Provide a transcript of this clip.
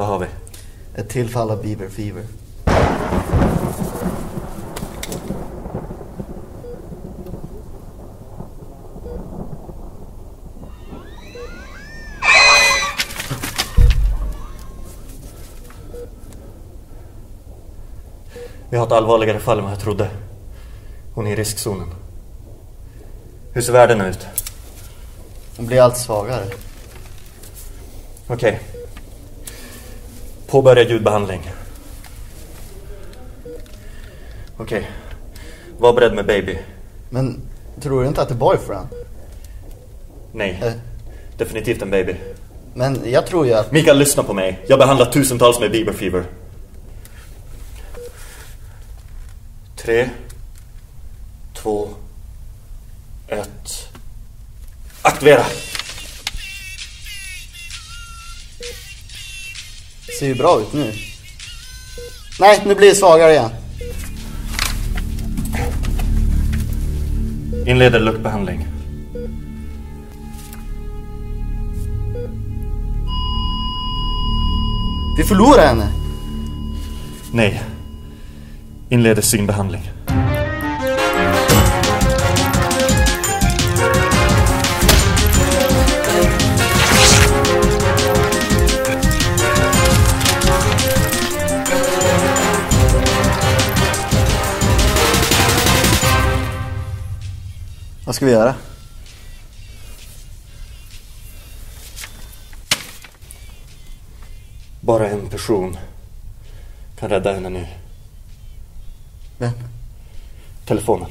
Vad har vi? Ett tillfall av Bieber fever. Vi har ett allvarligare fall än vad jag trodde. Hon är i riskzonen. Hur ser världen ut? Hon blir allt svagare. Okej. Påbörja ljudbehandling. Okej. Var beredd med baby. Men tror du inte att det är boyfriend? Nej. Definitivt en baby. Men jag tror ju att... Mikael, lyssna på mig. Jag behandlar tusentals med Bieber fever. 3, 2, 1. Aktivera! Ser ju bra ut nu. Nej, nu blir det svagare igen. Inleder luktbehandling. Vi förlorar henne. Nej. Inleder synbehandling. Vad ska vi göra? Bara en person kan rädda henne nu. Vem? Telefonen.